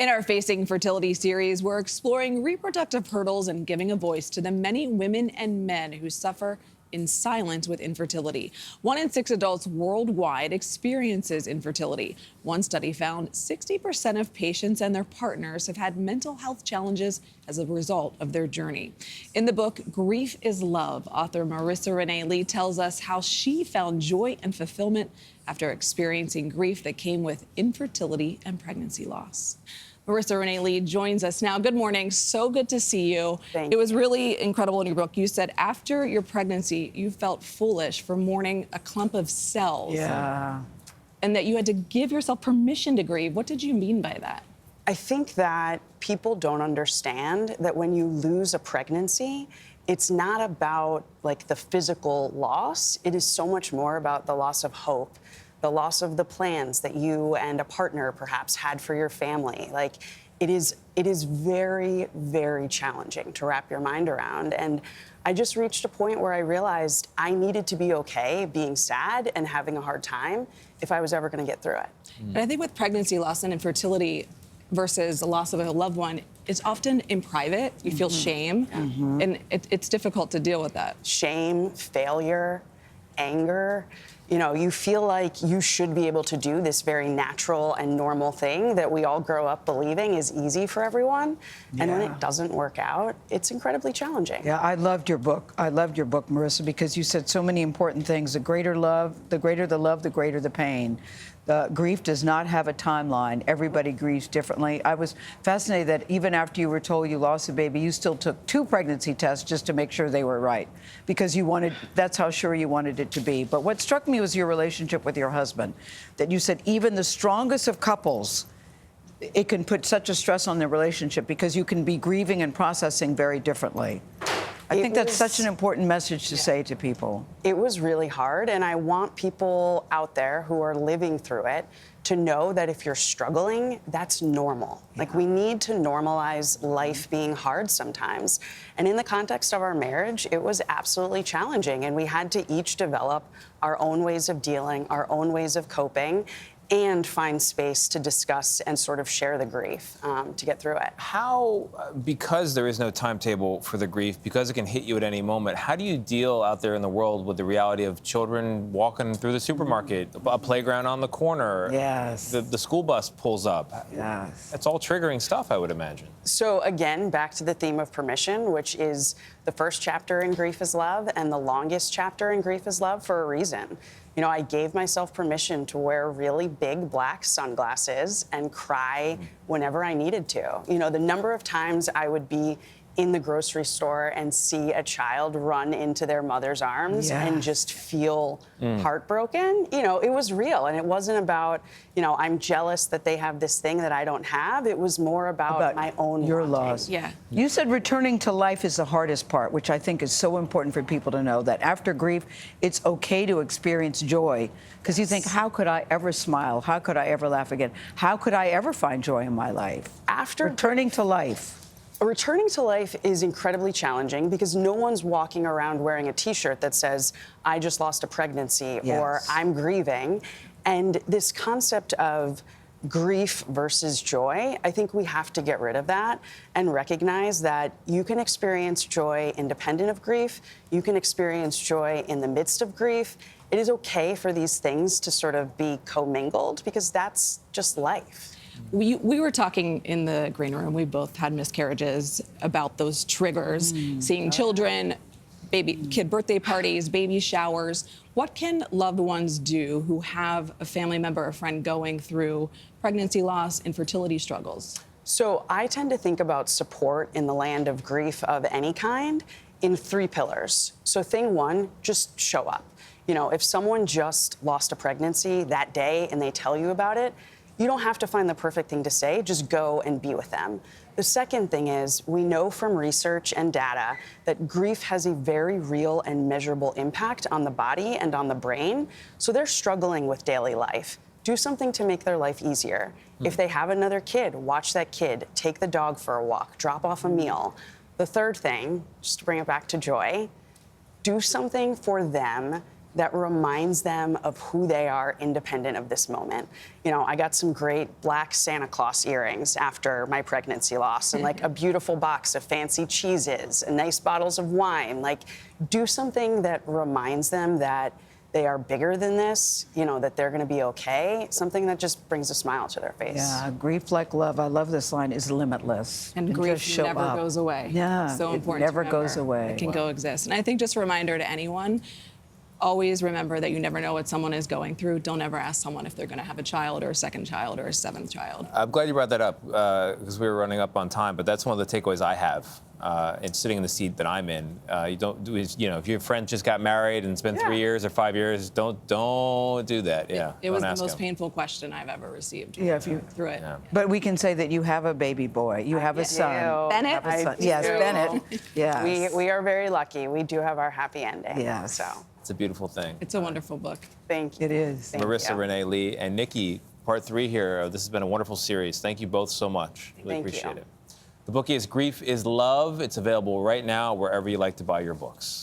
In our Facing Fertility series, we're exploring reproductive hurdles and giving a voice to the many women and men who suffer in silence with infertility. 1 in 6 adults worldwide experiences infertility. One study found 60% of patients and their partners have had mental health challenges as a result of their journey. In the book, Grief is Love, author Marisa Renee Lee tells us how she found joy and fulfillment after experiencing grief that came with infertility and pregnancy loss. Marisa Renee Lee joins us now. Good morning. So good to see you. Thank you. It was really incredible in your book. You said after your pregnancy, you felt foolish for mourning a clump of cells. Yeah. And that you had to give yourself permission to grieve. What did you mean by that? I think that people don't understand that when you lose a pregnancy, it's not about like the physical loss. It is so much more about the loss of hope, the loss of the plans that you and a partner perhaps had for your family. Like it is very, very challenging to wrap your mind around. And I just reached a point where I realized I needed to be okay being sad and having a hard time if I was ever going to get through it. And I think with pregnancy loss and infertility versus the loss of a loved one, it's often in private. You feel shame, and it's difficult to deal with that. Shame, failure, anger. You know, you feel like you should be able to do this very natural and normal thing that we all grow up believing is easy for everyone. And when it doesn't work out, it's incredibly challenging. Yeah, I loved your book. I loved your book, Marisa, because you said so many important things. The greater the love, the greater the pain. Grief does not have a timeline. Everybody grieves differently. I was fascinated that even after you were told you lost a baby, you still took 2 pregnancy tests just to make sure they were right, because that's how sure you wanted it to be. But what struck me was your relationship with your husband, that you said even the strongest of couples, it can put such a stress on their relationship because you can be grieving and processing very differently. I think that's such an important message to say to people. It was really hard, and I want people out there who are living through it to know that if you're struggling, that's normal. Like, we need to normalize life being hard sometimes. And in the context of our marriage, it was absolutely challenging, and we had to each develop our own ways of dealing, our own ways of coping, and find space to discuss and sort of share the grief to get through it. How, because there is no timetable for the grief, because it can hit you at any moment, how do you deal out there in the world with the reality of children walking through the supermarket, a playground on the corner, Yes. the school bus pulls up? Yes. That's all triggering stuff, I would imagine. So again, back to the theme of permission, which is the first chapter in Grief is Love and the longest chapter in Grief is Love for a reason. You know, I gave myself permission to wear really big black sunglasses and cry whenever I needed to. You know, the number of times I would be in the grocery store and see a child run into their mother's arms and just feel heartbroken, you know, it was real. And it wasn't about, you know, I'm jealous that they have this thing that I don't have. It was more about my own your wanting. loss. Yeah. You said returning to life is the hardest part, which I think is so important for people to know, that after grief, it's okay to experience joy. Because you think, how could I ever smile? How could I ever laugh again? How could I ever find joy in my life? After returning to life. Returning to life is incredibly challenging because no one's walking around wearing a T-shirt that says, I just lost a pregnancy or I'm grieving. And this concept of grief versus joy, I think we have to get rid of that and recognize that you can experience joy independent of grief. You can experience joy in the midst of grief. It is okay for these things to sort of be commingled because that's just life. We were talking in the green room. We both had miscarriages, about those triggers, seeing children, kid birthday parties, baby showers. What can loved ones do who have a family member or friend going through pregnancy loss, infertility struggles? So I tend to think about support in the land of grief of any kind in 3 pillars. So thing 1, just show up. You know, if someone just lost a pregnancy that day and they tell you about it, you don't have to find the perfect thing to say, just go and be with them. The second thing is, we know from research and data that grief has a very real and measurable impact on the body and on the brain. So they're struggling with daily life. Do something to make their life easier. If they have another kid, watch that kid, take the dog for a walk, drop off a meal. The third thing, just to bring it back to joy, do something for them that reminds them of who they are independent of this moment. You know, I got some great black Santa Claus earrings after my pregnancy loss, and like a beautiful box of fancy cheeses and nice bottles of wine. Like, do something that reminds them that they are bigger than this, you know, that they're gonna be okay. Something that just brings a smile to their face. Yeah, grief like love, I love this line, is limitless. And just grief show never up. goes away. Yeah, So it important. never to goes remember. away. It can coexist. And I think just a reminder to anyone, always remember that you never know what someone is going through. Don't ever ask someone if they're going to have a child or a second child or a seventh child. I'm glad you brought that up because we were running up on time, but that's one of the takeaways I have. And sitting in the seat that I'm in, you don't do is, you know, if your friend just got married and it's been 3 years or 5 years, don't do that. Yeah, It was don't the ask most him. painful question I've ever received. Yeah, if you- through it. Yeah. But we can say that you have a baby boy. You have a son. Bennett? Have a son. I Yes, do. Bennett. Yes. We are very lucky. We do have our happy ending. Yes. So It's a beautiful thing. It's a wonderful book. thank you. It is. Thank Marisa you. Renee Lee and Nikki, part 3 here. This has been a wonderful series. Thank you both so much. Really Thank appreciate you. it. The book is Grief is Love. It's available right now wherever you like to buy your books.